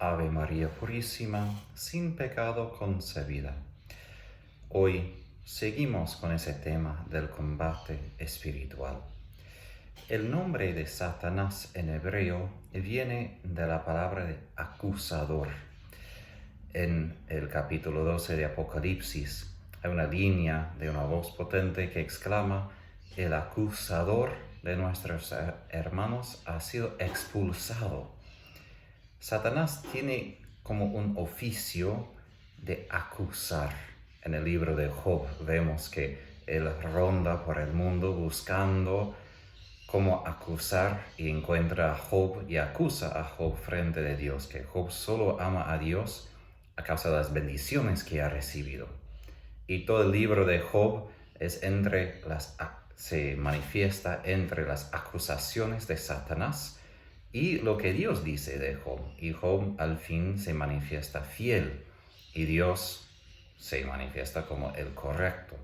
Ave María Purísima, sin pecado concebida. Hoy seguimos con ese tema del combate espiritual. El nombre de Satanás en hebreo viene de la palabra de acusador. En el capítulo 12 de Apocalipsis hay una línea de una voz potente que exclama: el acusador de nuestros hermanos ha sido expulsado. Satanás tiene como un oficio de acusar. En el libro de Job vemos que él ronda por el mundo buscando cómo acusar y encuentra a Job y acusa a Job frente de Dios, que Job solo ama a Dios a causa de las bendiciones que ha recibido. Y todo el libro de Job se manifiesta entre las acusaciones de Satanás y lo que Dios dice de Job. Y Job al fin se manifiesta fiel y Dios se manifiesta como el correcto.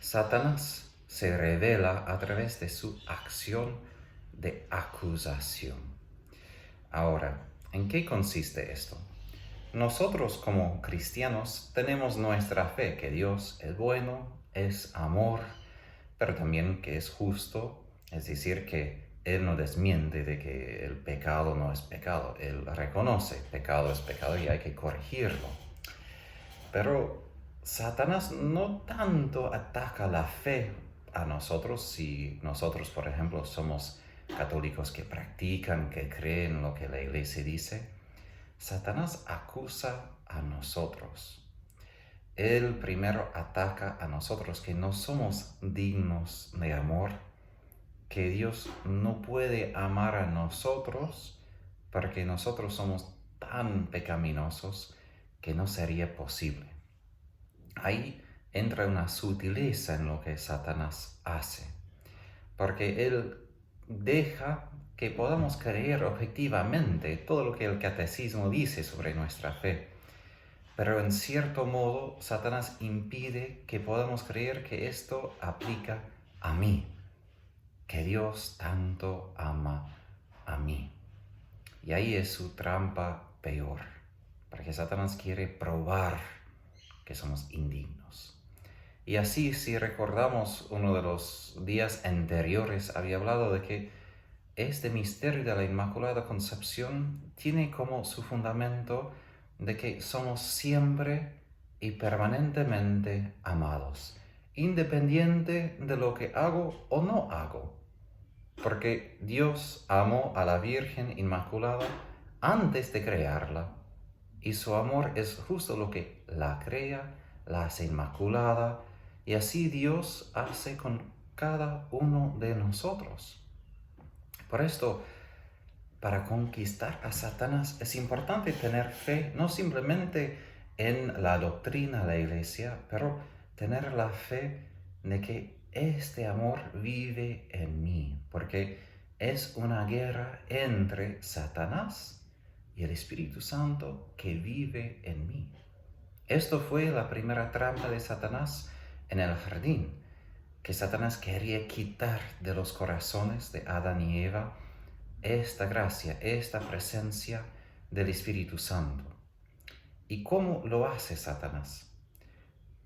Satanás se revela a través de su acción de acusación. Ahora, ¿en qué consiste esto? Nosotros como cristianos tenemos nuestra fe que Dios es bueno, es amor, pero también que es justo, es decir, que Él no desmiente de que el pecado no es pecado. Él reconoce pecado es pecado y hay que corregirlo. Pero Satanás no tanto ataca la fe a nosotros si nosotros, por ejemplo, somos católicos que practican, que creen lo que la iglesia dice. Satanás acusa a nosotros. Él primero ataca a nosotros que no somos dignos de amor, que Dios no puede amar a nosotros porque nosotros somos tan pecaminosos que no sería posible. Ahí entra una sutileza en lo que Satanás hace, porque él deja que podamos creer objetivamente todo lo que el catecismo dice sobre nuestra fe. Pero en cierto modo, Satanás impide que podamos creer que esto aplica a mí, que Dios tanto ama a mí. Y ahí es su trampa peor, porque Satanás quiere probar que somos indignos. Y así, si recordamos uno de los días anteriores, había hablado de que este misterio de la Inmaculada Concepción tiene como su fundamento de que somos siempre y permanentemente amados, independiente de lo que hago o no hago. Porque Dios amó a la Virgen Inmaculada antes de crearla, y su amor es justo lo que la crea, la hace inmaculada, y así Dios hace con cada uno de nosotros. Por esto, para conquistar a Satanás es importante tener fe, no simplemente en la doctrina de la iglesia, pero tener la fe de que este amor vive en mí, porque es una guerra entre Satanás y el Espíritu Santo que vive en mí. Esto fue la primera trampa de Satanás en el jardín, que Satanás quería quitar de los corazones de Adán y Eva esta gracia, esta presencia del Espíritu Santo. ¿Y cómo lo hace Satanás?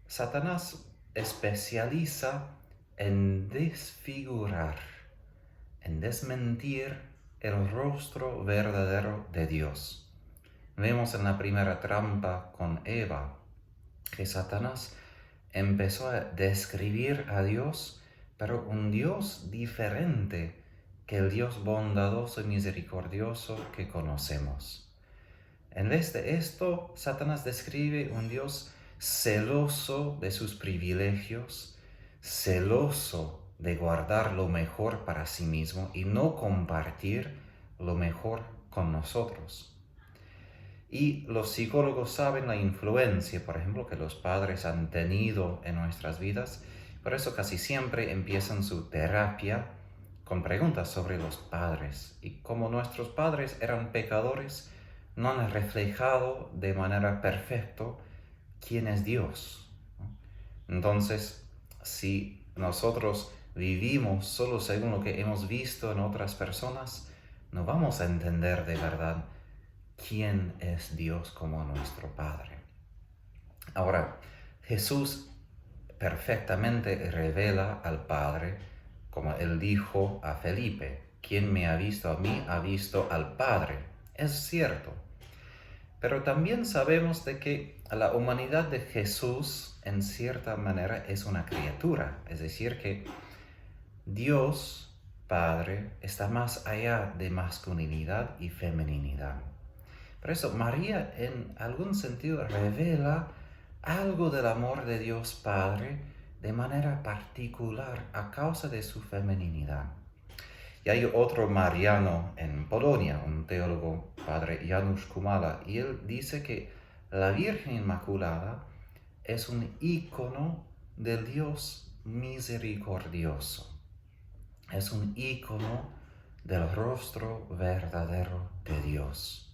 Satanás especializa en desfigurar, en desmentir el rostro verdadero de Dios. Vemos en la primera trampa con Eva que Satanás empezó a describir a Dios, pero un Dios diferente que el Dios bondadoso y misericordioso que conocemos. En vez de esto, Satanás describe un Dios celoso de sus privilegios, celoso de guardar lo mejor para sí mismo y no compartir lo mejor con nosotros. Y los psicólogos saben la influencia, por ejemplo, que los padres han tenido en nuestras vidas. Por eso casi siempre empiezan su terapia con preguntas sobre los padres. Y como nuestros padres eran pecadores, no han reflejado de manera perfecta quién es Dios. Entonces, si nosotros vivimos solo según lo que hemos visto en otras personas, no vamos a entender de verdad quién es Dios como nuestro Padre. Ahora, Jesús perfectamente revela al Padre, como él dijo a Felipe: quien me ha visto a mí, ha visto al Padre. Es cierto. Pero también sabemos de que la humanidad de Jesús, en cierta manera, es una criatura. Es decir, que Dios, Padre, está más allá de masculinidad y feminidad. Por eso María, en algún sentido, revela algo del amor de Dios Padre de manera particular a causa de su feminidad. Y hay otro mariano en Polonia, un teólogo, padre Janusz Kumala, y él dice que la Virgen Inmaculada es un ícono del Dios misericordioso. Es un ícono del rostro verdadero de Dios.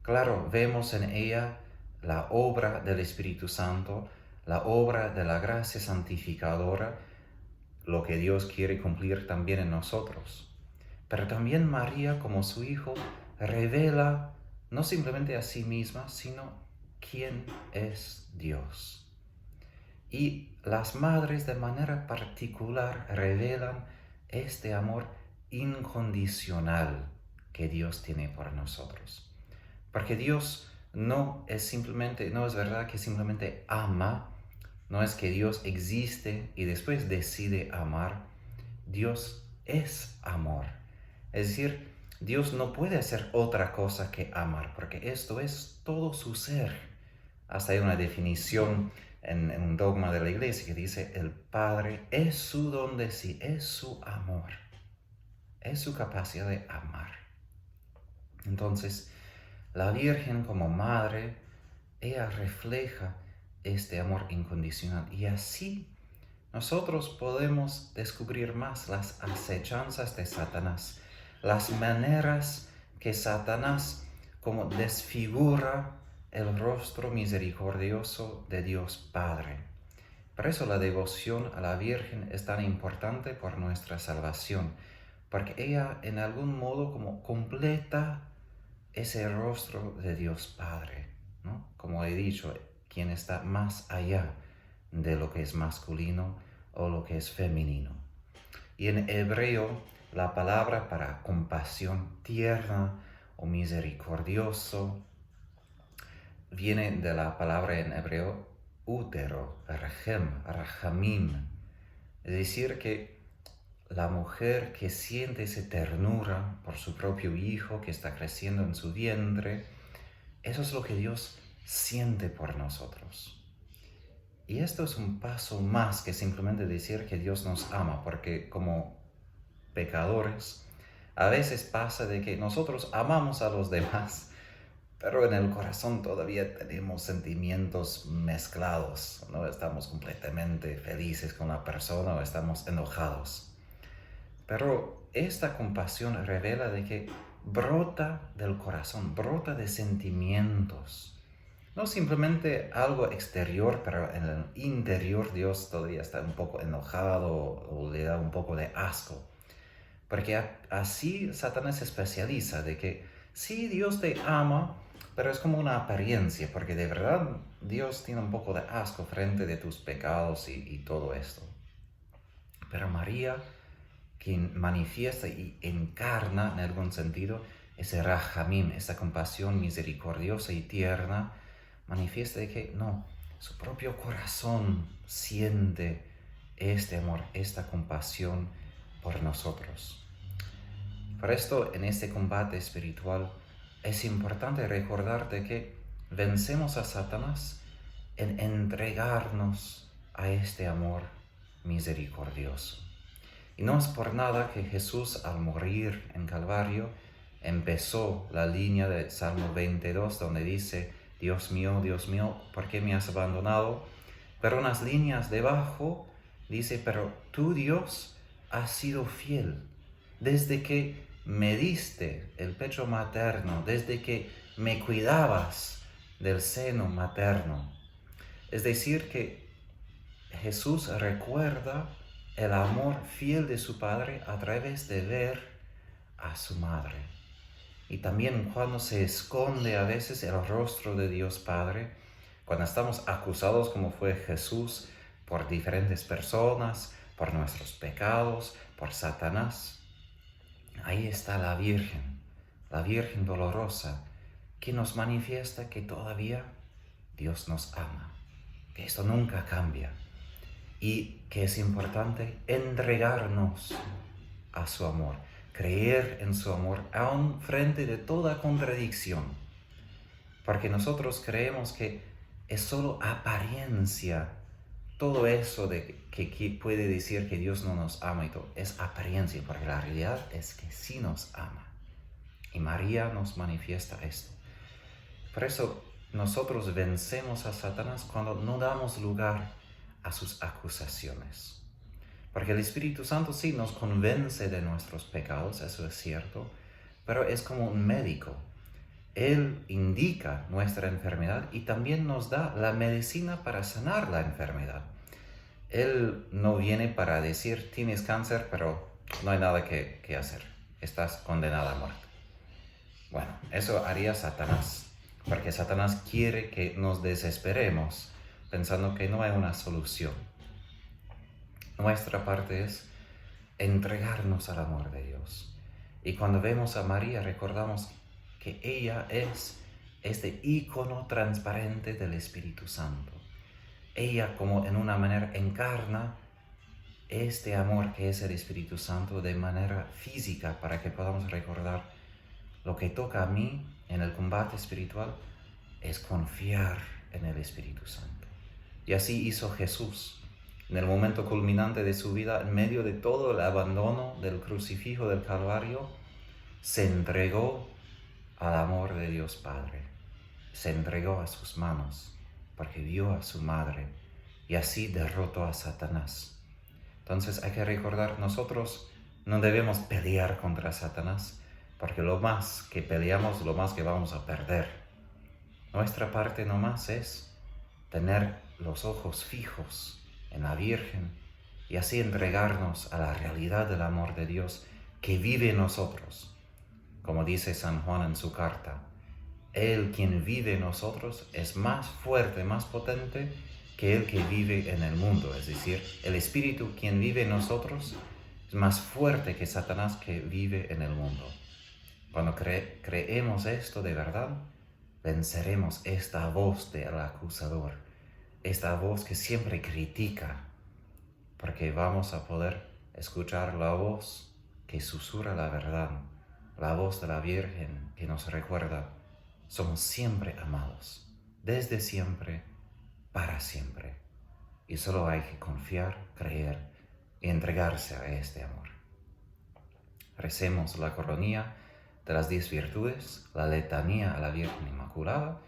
Claro, vemos en ella la obra del Espíritu Santo, la obra de la gracia santificadora, lo que Dios quiere cumplir también en nosotros. Pero también María, como su hijo, revela no simplemente a sí misma, sino quién es Dios. Y las madres de manera particular revelan este amor incondicional que Dios tiene por nosotros. Porque Dios no es verdad que simplemente ama. No es que Dios existe y después decide amar. Dios es amor. Es decir, Dios no puede hacer otra cosa que amar, porque esto es todo su ser. Hasta hay una definición en un dogma de la iglesia que dice: el Padre es su don de sí, es su amor, es su capacidad de amar. Entonces, la Virgen como madre, ella refleja este amor incondicional, y así nosotros podemos descubrir más las acechanzas de Satanás, las maneras que Satanás como desfigura el rostro misericordioso de Dios Padre. Por eso la devoción a la Virgen es tan importante por nuestra salvación, porque ella en algún modo como completa ese rostro de Dios Padre, ¿no? Como he dicho, quien está más allá de lo que es masculino o lo que es femenino. Y en hebreo, la palabra para compasión tierna o misericordioso viene de la palabra en hebreo útero, rachamim. Es decir, que la mujer que siente esa ternura por su propio hijo que está creciendo en su vientre, eso es lo que Dios siente por nosotros. Y esto es un paso más que simplemente decir que Dios nos ama, porque como pecadores, a veces pasa de que nosotros amamos a los demás, pero en el corazón todavía tenemos sentimientos mezclados, no estamos completamente felices con la persona o estamos enojados. Pero esta compasión revela de que brota del corazón, brota de sentimientos. No simplemente algo exterior, pero en el interior Dios todavía está un poco enojado o le da un poco de asco. Porque así Satanás se especializa de que sí, Dios te ama, pero es como una apariencia, porque de verdad Dios tiene un poco de asco frente de tus pecados y todo esto. Pero María, quien manifiesta y encarna en algún sentido ese rajamim, esa compasión misericordiosa y tierna, manifiesta de que no, su propio corazón siente este amor, esta compasión por nosotros. Por esto, en este combate espiritual, es importante recordar de que vencemos a Satanás en entregarnos a este amor misericordioso. Y no es por nada que Jesús, al morir en Calvario, empezó la línea del Salmo 22, donde dice: Dios mío, ¿por qué me has abandonado? Pero unas líneas debajo dice: pero tú, Dios, has sido fiel desde que me diste el pecho materno, desde que me cuidabas del seno materno. Es decir, que Jesús recuerda el amor fiel de su Padre a través de ver a su madre. y también cuando se esconde a veces el rostro de Dios Padre, cuando estamos acusados como fue Jesús por diferentes personas, por nuestros pecados, por Satanás. Ahí está la Virgen dolorosa, que nos manifiesta que todavía Dios nos ama, que esto nunca cambia y que es importante entregarnos a su amor, creer en su amor aun frente de toda contradicción, porque nosotros creemos que es solo apariencia. Todo eso de que puede decir que Dios no nos ama y todo, es apariencia, porque la realidad es que sí nos ama. Y María nos manifiesta esto. Por eso nosotros vencemos a Satanás cuando no damos lugar a sus acusaciones. Porque el Espíritu Santo sí nos convence de nuestros pecados, eso es cierto, pero es como un médico. Él indica nuestra enfermedad y también nos da la medicina para sanar la enfermedad. Él no viene para decir, tienes cáncer, pero no hay nada que hacer. Estás condenada a muerte. Bueno, eso haría Satanás, porque Satanás quiere que nos desesperemos pensando que no hay una solución. Nuestra parte es entregarnos al amor de Dios. Y cuando vemos a María, recordamos que ella es este ícono transparente del Espíritu Santo. Ella, como en una manera, encarna este amor que es el Espíritu Santo de manera física, para que podamos recordar lo que toca a mí en el combate espiritual es confiar en el Espíritu Santo. Y así hizo Jesús. En el momento culminante de su vida, en medio de todo el abandono del crucifijo del Calvario, se entregó al amor de Dios Padre. Se entregó a sus manos, porque vio a su madre, y así derrotó a Satanás. Entonces hay que recordar, nosotros no debemos pelear contra Satanás, porque lo más que peleamos, lo más que vamos a perder. Nuestra parte nomás es tener los ojos fijos en la Virgen y así entregarnos a la realidad del amor de Dios que vive en nosotros. Como dice San Juan en su carta, Él quien vive en nosotros es más fuerte, más potente que el que vive en el mundo. Es decir, el Espíritu quien vive en nosotros es más fuerte que Satanás que vive en el mundo. Cuando creemos esto de verdad, venceremos esta voz del acusador, esta voz que siempre critica, porque vamos a poder escuchar la voz que susurra la verdad, la voz de la Virgen que nos recuerda, somos siempre amados, desde siempre, para siempre. Y solo hay que confiar, creer y entregarse a este amor. Recemos la coronilla de las 10 virtudes, la letanía a la Virgen Inmaculada,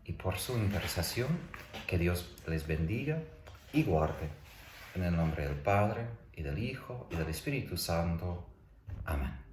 y por su intercesión, que Dios les bendiga y guarde. En el nombre del Padre, y del Hijo, y del Espíritu Santo. Amén.